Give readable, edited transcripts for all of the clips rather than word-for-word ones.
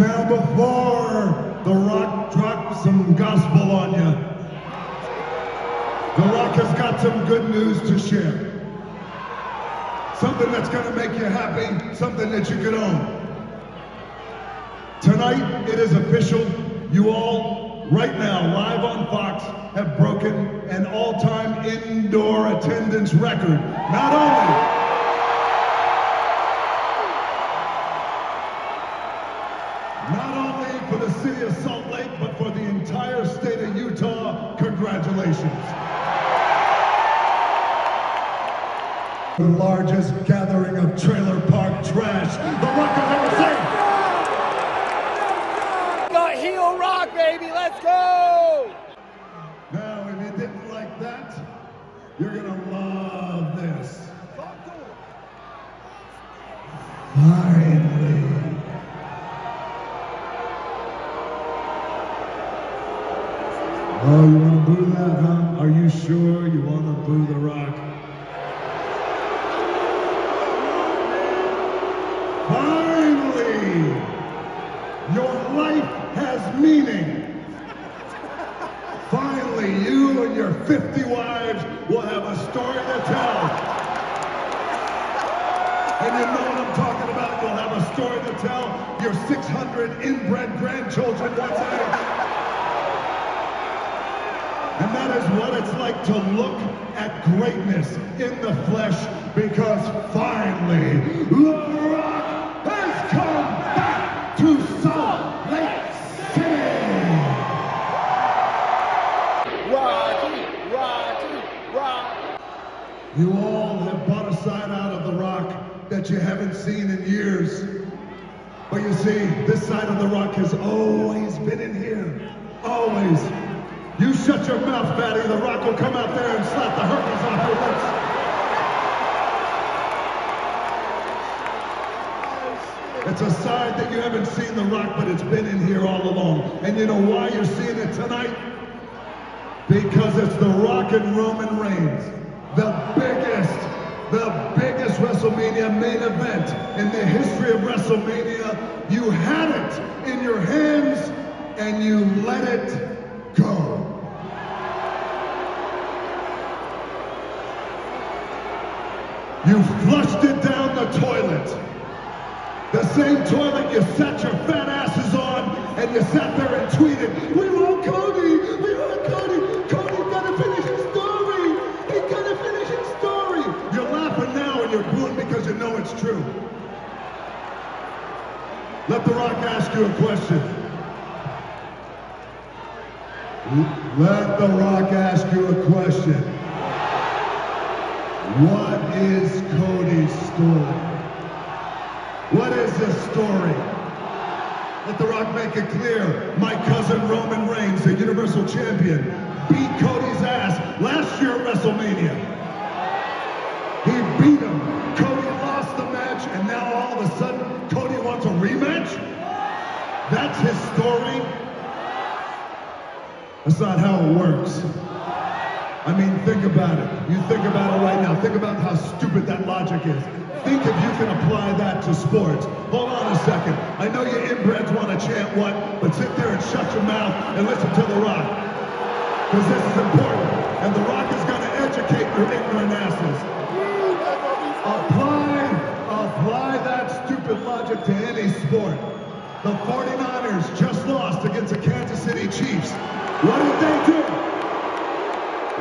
Now before The Rock drops some gospel on you, The Rock has got some good news to share. Something that's gonna make you happy, something that you can own. Tonight, it is official. You all, right now, live on Fox, have broken an all-time indoor attendance record. Not only for the city of Salt Lake, but for the entire state of Utah. Congratulations. The largest gathering of trailer park trash The Rock has ever seen. Got heel rock, baby, let's go! Now, if you didn't like that, you're gonna love this. Finally. Oh, you wanna boo that, huh? Are you sure you wanna boo The Rock? Finally! Your life has meaning. Finally, you and your 50 wives will have a story to tell. And you know what I'm talking about. You'll have a story to tell your 600 inbred grandchildren one day. And that is what it's like to look at greatness in the flesh, because finally, The Rock has come back to Salt Lake City. Rocky, Rocky, Rock. You all have bought a side out of The Rock that you haven't seen in years. But you see, this side of The Rock has always been in here. Always. You shut your mouth, fatty. The Rock will come out there and slap the herpes off your lips. It's a side that you haven't seen The Rock, but it's been in here all along. And you know why you're seeing it tonight? Because it's The Rock and Roman Reigns. The biggest WrestleMania main event in the history of WrestleMania. You had it in your hands and you let it go. You flushed it down the toilet. The same toilet you sat your fat asses on, and you sat there and tweeted, "We want Cody! We want Cody! Cody's gotta finish his story! He's gotta finish his story!" You're laughing now and you're booing because you know it's true. Let The Rock ask you a question. Let The Rock ask you a question. What is Cody's story? What is this story? Let The Rock make it clear. My cousin Roman Reigns, the Universal Champion, beat Cody's ass last year at WrestleMania. He beat him. Cody lost the match, and now all of a sudden, Cody wants a rematch? That's his story? That's not how it works. I mean, think about it. You think about it right now. Think about how stupid that logic is. Think if you can apply that to sports. Hold on a second. I know you inbreds want to chant what, but sit there and shut your mouth and listen to The Rock. Because this is important. And The Rock is going to educate your ignorant asses. Apply that stupid logic to any sport. The 49ers just lost against the Kansas City Chiefs. What did they do?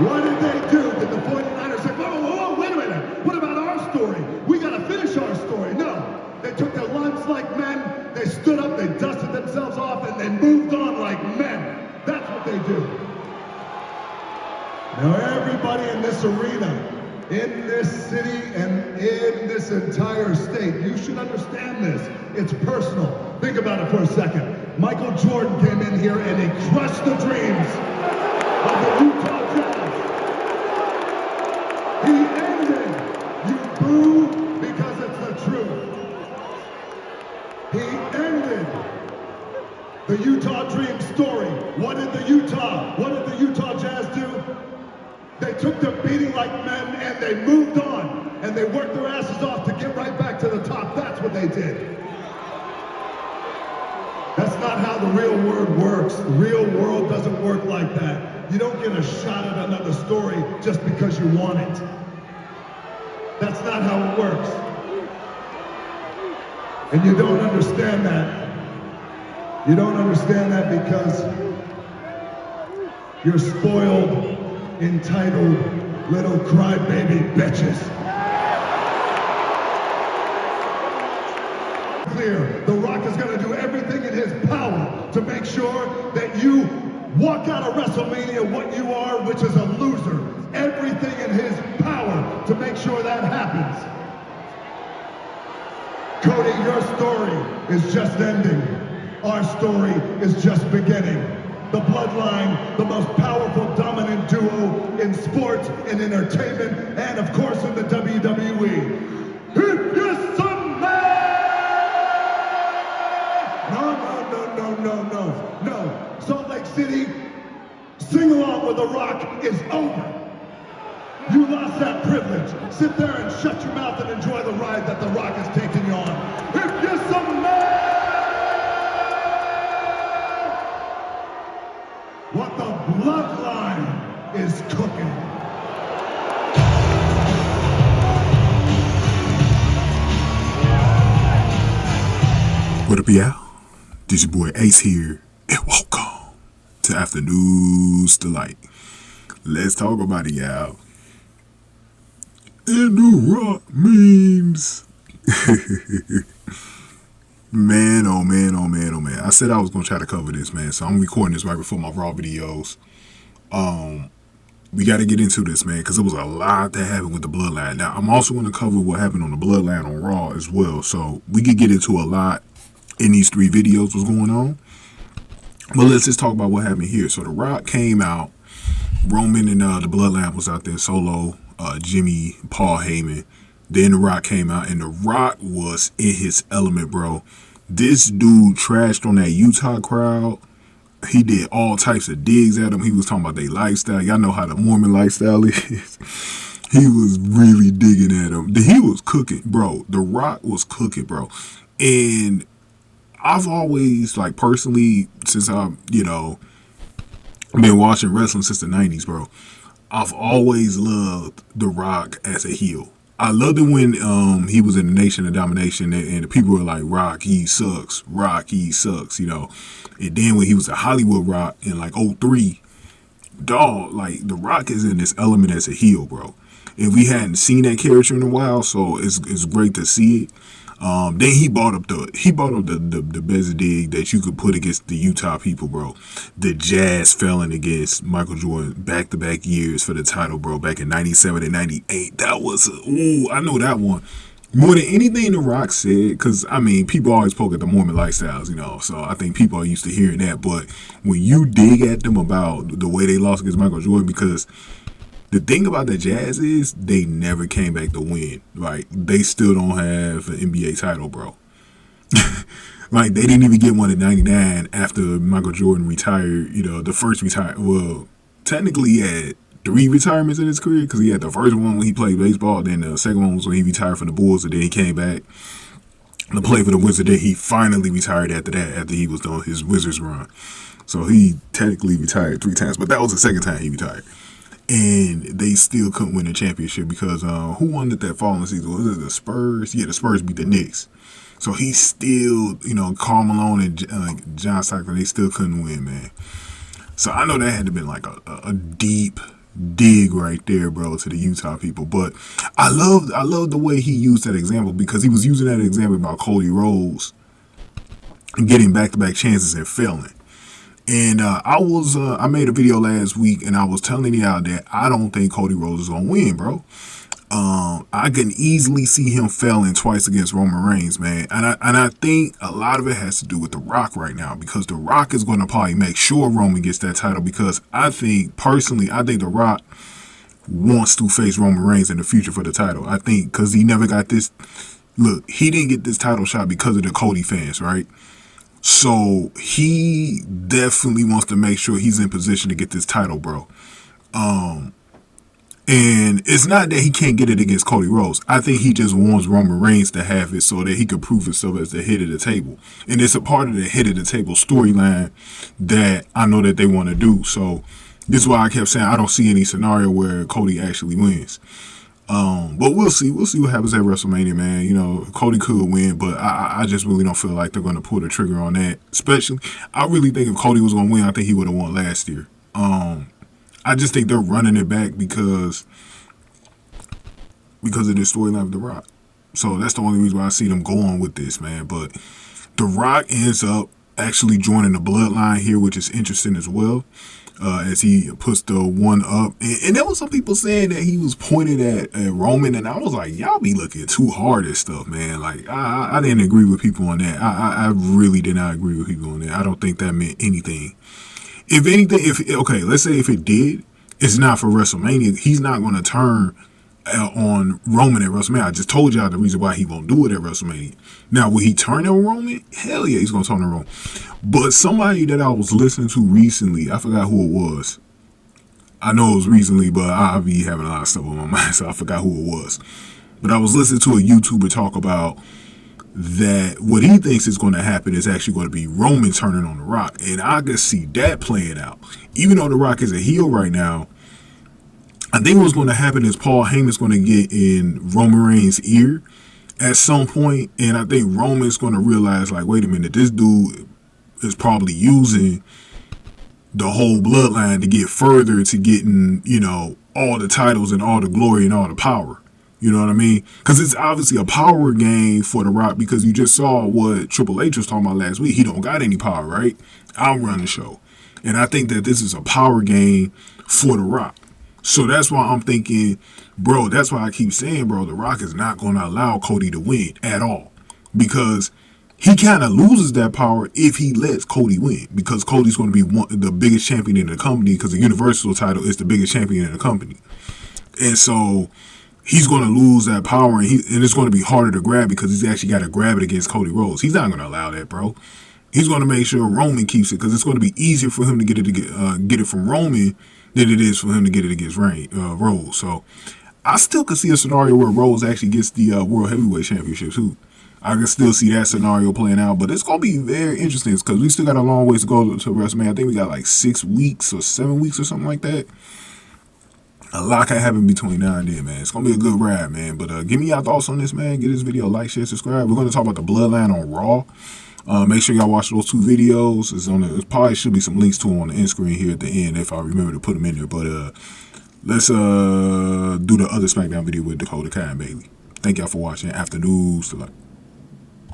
What did they do? Did the 49ers say, whoa, wait a minute. What about our story? We got to finish our story. No. They took their lumps like men. They stood up, they dusted themselves off, and they moved on like men. That's what they do. Now everybody in this arena, in this city, and in this entire state, you should understand this. It's personal. Think about it for a second. Michael Jordan came in here and he crushed the dreams of the Utah Jazz. He ended. You boo because it's the truth. He ended the Utah Dream story. What did the Utah Jazz do? They took their beating like men and they moved on. And they worked their asses off to get right back to the top. That's what they did. not how the real world works. The real world doesn't work like that. You don't get a shot at another story just because you want it. That's not how it works. And you don't understand that. You don't understand that because you're spoiled, entitled, little crybaby bitches. Clear, The Rock is going to do everything in his power to make sure that you walk out of WrestleMania what you are, which is a loser. Everything in his power to make sure that happens. Cody, your story is just ending. Our story is just beginning. The Bloodline, the most powerful, dominant duo in sports and entertainment, and of course in the WWE. If you're some man! No. Salt Lake City, sing along with The Rock is over. You lost that privilege. Sit there and shut your mouth and enjoy the ride that The Rock is taking you on. If you're some man! What the Bloodline is cooking. What up, y'all? This your boy Ace here, and welcome to Afternoon's Delight. Let's talk about it, y'all. And the Rock memes. Man, oh man. I said I was gonna try to cover this, man. So I'm recording this right before my Raw videos. We got to get into this, man, because there was a lot that happened with the Bloodline. Now, I'm also going to cover what happened on the Bloodline on Raw as well. So we could get into a lot in these 3 videos what's going on. But let's just talk about what happened here. So The Rock came out. Roman and the Bloodline was out there solo. Jimmy, Paul Heyman. Then The Rock came out, and The Rock was in his element, bro. This dude trashed on that Utah crowd. He did all types of digs at them. He was talking about their lifestyle. Y'all know how the Mormon lifestyle is. He was really digging at them. He was cooking, bro. The Rock was cooking, bro. And I've always, like, personally, since I've, been watching wrestling since the 90s, bro, I've always loved The Rock as a heel. I loved it when he was in the Nation of Domination and the people were like, Rock, he sucks. And then when he was a Hollywood Rock in like 2003, dog, like The Rock is in this element as a heel, bro. And we hadn't seen that character in a while, so it's great to see it. Then he brought up the best dig that you could put against the Utah people, bro. The Jazz felling against Michael Jordan back-to-back years for the title, bro, back in 97 and 98. That was, I know that one. More than anything The Rock said, because, I mean, people always poke at the Mormon lifestyles, so I think people are used to hearing that. But when you dig at them about the way they lost against Michael Jordan, because the thing about the Jazz is they never came back to win. Like, they still don't have an NBA title, bro. Like, they didn't even get one in 99 after Michael Jordan retired, the first well, technically he had 3 retirements in his career, because he had the first one when he played baseball, then the second one was when he retired from the Bulls, and then he came back to play for the Wizards. Then he finally retired after that, after he was doing his Wizards run. So he technically retired 3 times, but that was the second time he retired. And they still couldn't win a championship because who won that following season? Was it the Spurs? Yeah, the Spurs beat the Knicks. So he still, Karl Malone and John Stockton, they still couldn't win, man. So I know that had to been like a deep dig right there, bro, to the Utah people. But I love the way he used that example, because he was using that example about Cody Rhodes getting back-to-back chances and failing. And I made a video last week, and I was telling y'all that I don't think Cody Rhodes is gonna win, bro. I can easily see him failing twice against Roman Reigns, man. And I think a lot of it has to do with The Rock right now, because The Rock is going to probably make sure Roman gets that title, because I think The Rock wants to face Roman Reigns in the future for the title. I think because he never got this. Look, he didn't get this title shot because of the Cody fans, right? So he definitely wants to make sure he's in position to get this title, bro. And And it's not that he can't get it against Cody Rhodes. I think he just wants Roman Reigns to have it so that he could prove himself as the head of the table. And it's a part of the head of the table storyline that I know that they want to do. So this is why I kept saying I don't see any scenario where Cody actually wins. But we'll see. We'll see what happens at WrestleMania, man. You know, Cody could win, but I just really don't feel like they're going to pull the trigger on that. Especially, I really think if Cody was going to win, I think he would have won last year. I just think they're running it back because of this storyline with The Rock. So that's the only reason why I see them going with this, man. But The Rock ends up actually joining the Bloodline here, which is interesting as well, as he puts the one up. And there was some people saying that he was pointed at Roman, and I was like, y'all be looking too hard at stuff, man. Like, I didn't agree with people on that. I really did not agree with people on that. I don't think that meant anything. If anything, okay, let's say if it did, it's not for WrestleMania. He's not going to turn on Roman at WrestleMania. I just told y'all the reason why he won't do it at WrestleMania. Now, will he turn on Roman? Hell yeah, he's going to turn on Roman. But somebody that I was listening to recently, I forgot who it was. I know it was recently, but I'll be having a lot of stuff on my mind, so I forgot who it was. But I was listening to a YouTuber talk about that what he thinks is going to happen is actually going to be Roman turning on The Rock. And I can see that playing out. Even though The Rock is a heel right now, I think what's going to happen is Paul Heyman's going to get in Roman Reigns' ear at some point, and I think Roman's going to realize, like, wait a minute, this dude is probably using the whole bloodline to get further to getting, you know, all the titles and all the glory and all the power. You know what I mean? Because it's obviously a power game for The Rock, because you just saw what Triple H was talking about last week. He don't got any power, right? I'll run the show. And I think that this is a power game for The Rock. So that's why I'm thinking, bro, that's why I keep saying, bro, The Rock is not going to allow Cody to win at all. Because he kind of loses that power if he lets Cody win. Because Cody's going to be the biggest champion in the company, because the Universal title is the biggest champion in the company. And so he's going to lose that power, and it's going to be harder to grab because he's actually got to grab it against Cody Rhodes. He's not going to allow that, bro. He's going to make sure Roman keeps it, because it's going to be easier for him to get it from Roman than it is for him to get it against Rhodes. So I still could see a scenario where Rhodes actually gets the World Heavyweight Championship too. I can still see that scenario playing out, but it's going to be very interesting because we still got a long ways to go to WrestleMania. I think we got like 6 weeks or 7 weeks or something like that. A lot can happen between now and then, man. It's going to be a good ride, man. But give me your thoughts on this, man. Give this video a like, share, subscribe. We're going to talk about the Bloodline on Raw. Make sure y'all watch those 2 videos. It probably should be some links to them on the end screen here at the end if I remember to put them in there. But let's do the other SmackDown video with Dakota Kai and Bailey. Thank y'all for watching. After news to like.